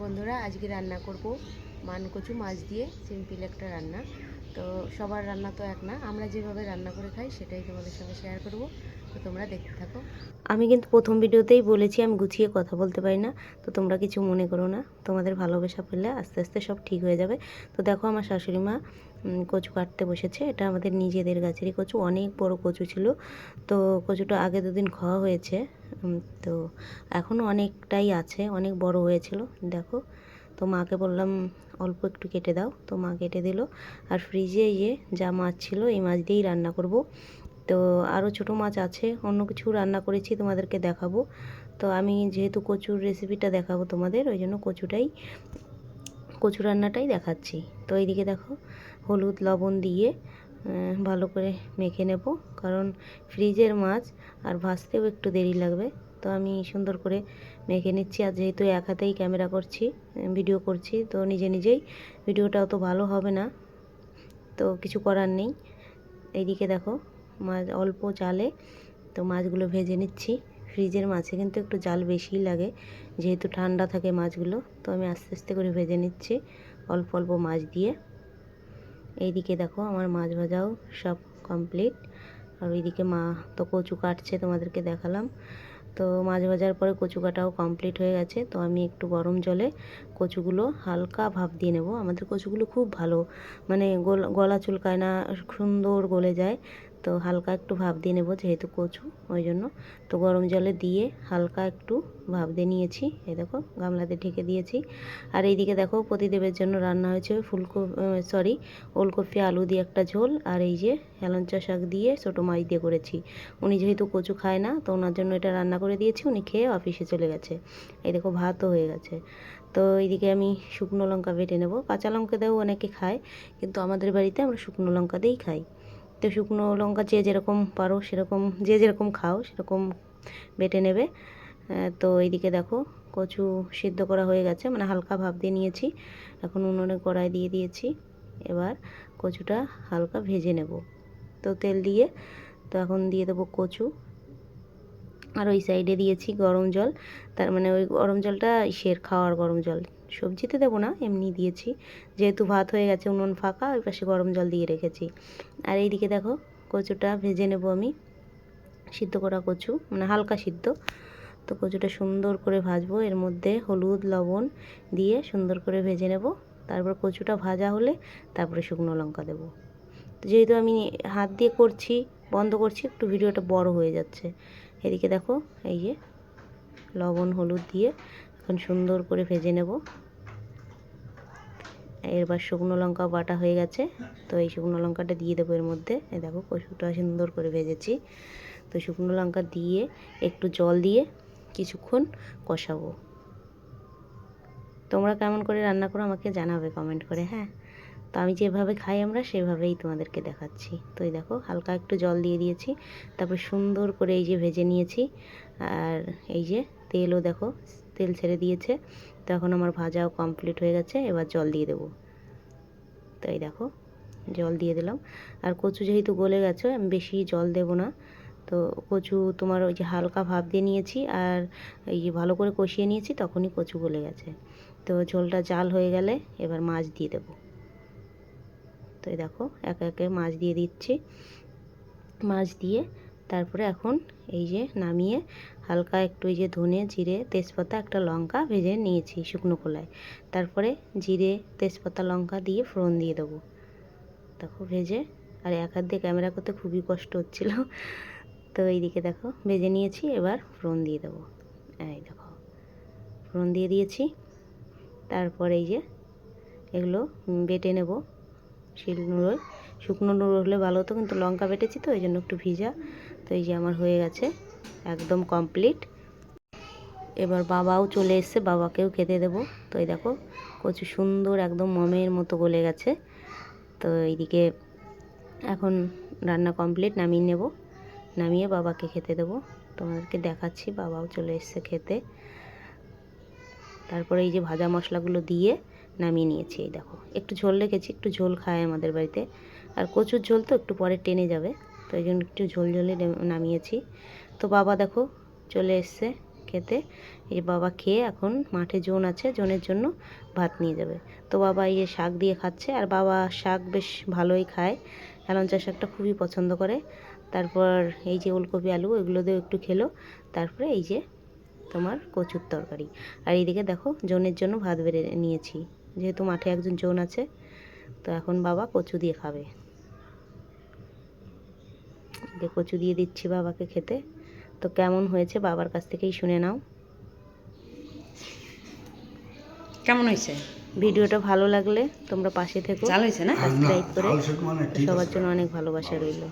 বন্ধুরা, আজকে রান্না করব মানকচু মাছ দিয়ে সিম্পল একটা রান্না। তো সবার রান্না তো এক না, আমরা যেভাবে রান্না করে খাই সেটাই তোমাদের সঙ্গে শেয়ার করব। তো তোমরা দেখতে থাকো। আমি কিন্তু প্রথম ভিডিওতেই বলেছি আমি গুছিয়ে কথা বলতে পারি না, তো তোমরা কিছু মনে করো না। তোমাদের ভালোবাসা পেলে আস্তে আস্তে সব ঠিক হয়ে যাবে। তো দেখো, আমার শাশুড়ি মা কচু কাটতে বসেছে। এটা আমাদের নিজেদের গাছেরই কচু, অনেক বড় কচু ছিল। তো কচুটা আগে দুদিন খাওয়া হয়েছে, তো এখনও অনেকটাই আছে, অনেক বড় হয়েছিল দেখো। তো মাকে বললাম অল্প একটু কেটে দাও, তো মা কেটে দিল। আর ফ্রিজে যা মাছ ছিল এই মাছ দিয়েই রান্না করব। তো আরও ছোটো মাছ আছে, অন্য কিছু রান্না করেছি তোমাদেরকে দেখাবো। তো আমি যেহেতু কচুর রেসিপিটা দেখাবো তোমাদের, ওই জন্য কচু রান্নাটাই দেখাচ্ছি। তো এইদিকে দেখো, হলুদ লবণ দিয়ে ভালো করে মেখে নেব, কারণ ফ্রিজের মাছ আর ভাজতেও একটু দেরি লাগবে। তো আমি সুন্দর করে মেখে নিচ্ছি। আর যেহেতু এক হাতেই ক্যামেরা করছি, ভিডিও করছি, তো নিজেই ভিডিওটাও তো ভালো হবে না, তো কিছু করার নেই। এইদিকে দেখো, মাছ অল্প জালে তো মাছগুলো ভেজে নিচ্ছি। ফ্রিজের মাছে কিন্তু একটু জাল বেশিই লাগে, যেহেতু ঠান্ডা থাকে মাছগুলো। তো আমি আস্তে আস্তে করে ভেজে নিচ্ছি অল্প অল্প মাছ দিয়ে। এইদিকে দেখো, আমার মাছ ভাজাও সব কমপ্লিট। আর ওইদিকে মা তো কচু কাটছে, তোমাদেরকে দেখালাম। তো মাছ ভাজার পরে কচু কাটাও কমপ্লিট হয়ে গেছে। তো আমি একটু গরম জলে কচুগুলো হালকা ভাপ দিয়ে নেব। আমাদের কচুগুলো খুব ভালো, মানে গলা চুলকায় না, সুন্দর গলে যায়। তো হালকা একটু ভাপ দিয়ে নেব, যেহেতু কচু ওই জন্য। তো গরম জলে দিয়ে হালকা একটু ভাপ দিয়ে নিয়েছি। এই দেখো, গামলাতে ঢেকে দিয়েছি। আর এইদিকে দেখো, প্রতিদেবের জন্য রান্না হয়েছে ওলকপি আলু দিয়ে একটা ঝোল। আর এই যে হেলাঞ্চা শাক দিয়ে ছোটো মাছ দিয়ে করেছি। উনি যেহেতু কচু খায় না, তো ওনার জন্য এটা রান্না করে দিয়েছি, উনি খেয়ে অফিসে চলে গেছে। এই দেখো, ভাতও হয়ে গেছে। তো এইদিকে আমি শুকনো লঙ্কা বেটে নেব। কাঁচা লঙ্কা দিয়েও অনেকে খায়, কিন্তু আমাদের বাড়িতে আমরা শুকনো লঙ্কা দিয়েই খাই। তো শুকনো লঙ্কা যে যেরকম পারো সেরকম, যে যেরকম খাও সেরকম বেটে নেবে। তো এইদিকে দেখো, কচু সিদ্ধ করা হয়ে গেছে, মানে হালকা ভাপ দিয়ে নিয়েছি। এখন উনুনে কড়াই দিয়ে দিয়েছি। এবার কচুটা হালকা ভেজে নেব। তো তেল দিয়ে, তো এখন দিয়ে দেবো কচু। আর ওই সাইডে দিয়েছি গরম জল, তার মানে ওই গরম জলটা খাওয়ার গরম জল, সবজিতে দেবো না, এমনি দিয়েছি। যেহেতু ভাত হয়ে গেছে, উনুন ফাঁকা, ওই পাশে গরম জল দিয়ে রেখেছি। আর এইদিকে দেখো, কচুটা ভেজে নেব আমি। সিদ্ধ করা কচু, মানে হালকা সিদ্ধ। তো কচুটা সুন্দর করে ভাজবো, এর মধ্যে হলুদ লবণ দিয়ে সুন্দর করে ভেজে নেব। তারপর কচুটা ভাজা হলে তারপরে শুকনো লঙ্কা দেবো। তো যেহেতু আমি হাত দিয়ে করছি, বন্ধ করছি, একটু ভিডিওটা বড় হয়ে যাচ্ছে। এদিকে দেখো, এই যে লবণ হলুদ দিয়ে এখন সুন্দর করে ভেজে নেব। এবার শুকনো লঙ্কা বাটা হয়ে গেছে, তো এই শুকনো লঙ্কাটা দিয়ে দেবো এর মধ্যে। এই দেখো, কচুটা সুন্দর করে ভেজেছি। তো শুকনো লঙ্কা দিয়ে একটু জল দিয়ে কিছুক্ষণ কষাবো। তোমরা কেমন করে রান্না করো আমাকে জানাবে কমেন্ট করে, হ্যাঁ। তো আমি যেভাবে খাই আমরা সেভাবেই তোমাদেরকে দেখাচ্ছি। তো এই দেখো, হালকা একটু জল দিয়ে দিয়েছি, তারপর সুন্দর করে এই যে ভেজে নিয়েছি। আর এই যে তেলও দেখো, তেল ছেড়ে দিয়েছে। তো এখন আমার ভাজাও কমপ্লিট হয়ে গেছে, এবার জল দিয়ে দেবো। তো এই দেখো, জল দিয়ে দিলাম। আর কচু যেহেতু গলে গেছে, আমি বেশি জল দেব না। তো কচু তোমার ওই যে হালকা ভাপ দিয়ে নিয়েছি, আর এই যে ভালো করে কষিয়ে নিয়েছি, তখনই কচু গলে গেছে। তো ঝোলটা জাল হয়ে গেলে এবার মাছ দিয়ে দেবো। তো এই দেখো, একে একে মাছ দিয়ে দিচ্ছি। মাছ দিয়ে তারপরে এখন এই যে নামিয়ে হালকা একটু এই যে ধনে জিরে তেজপাতা একটা লঙ্কা ভেজে নিয়েছি শুকনো খোলায়, তারপরে জিরে তেজপাতা লঙ্কা দিয়ে ফোড়ন দিয়ে দেবো। দেখো ভেজে, আর এক হাত দিয়ে ক্যামেরা করতে খুবই কষ্ট হচ্ছিল। তো এইদিকে দেখো ভেজে নিয়েছি, এবার ফোড়ন দিয়ে দেবো। এই দেখো, ফোড়ন দিয়ে দিয়েছি। তারপর এই যে এগুলো বেটে নেব শিলনোড়ায়। শুকনো নোড়ো হলে ভালো হতো, কিন্তু লঙ্কা বেটেছি তো ওই জন্য একটু ভিজা। তো এই যে আমার হয়ে গেছে, একদম কমপ্লিট। এবার বাবাও চলে এসছে, বাবাকেও খেতে দেবো। তো এই দেখো, কচু সুন্দর একদম মমের মতো গলে গেছে। তো এইদিকে এখন রান্না কমপ্লিট, নামিয়ে নেব। নামিয়ে বাবাকে খেতে দেবো। তোমাদেরকে দেখাচ্ছি, বাবাও চলে এসছে খেতে। তারপরে এই যে ভাজা মশলাগুলো দিয়ে নামিয়ে নিয়েছি। এই দেখো, একটু ঝোল রেখেছি, একটু ঝোল খায় আমাদের বাড়িতে। আর কচুর ঝোল তো একটু পরে টেনে যাবে, তো এই জন্য একটু ঝোল ঝোলে নামিয়েছি। তো বাবা দেখো চলে এসছে খেতে। এই বাবা খেয়ে এখন মাঠে জোন আছে, জোনের জন্য ভাত নিয়ে যাবে। তো বাবা এই শাক দিয়ে খাচ্ছে, আর বাবা শাক বেশ ভালোই খায়, হেলেঞ্চা শাকটা খুবই পছন্দ করে। তারপর এই যে ওলকপি আলু এগুলো দিয়েও একটু খেলো। তারপরে এই যে তোমার কচুর তরকারি। আর এইদিকে দেখো জোনের জন্য ভাত বেড়ে নিয়েছি, যেহেতু মাঠে একজন জোন আছে। তো এখন বাবা কচু দিয়ে খাবে। কচু দিয়ে দিচ্ছি বাবাকে খেতে। তো কেমন হয়েছে বাবার কাছ থেকেই শুনে নাও। কেমন হয়েছে? ভিডিওটা ভালো লাগলে তোমরা পাশে থেকো, চাল হয়েছে না? সাবস্ক্রাইব করে। সবার জন্য অনেক ভালোবাসা রইল।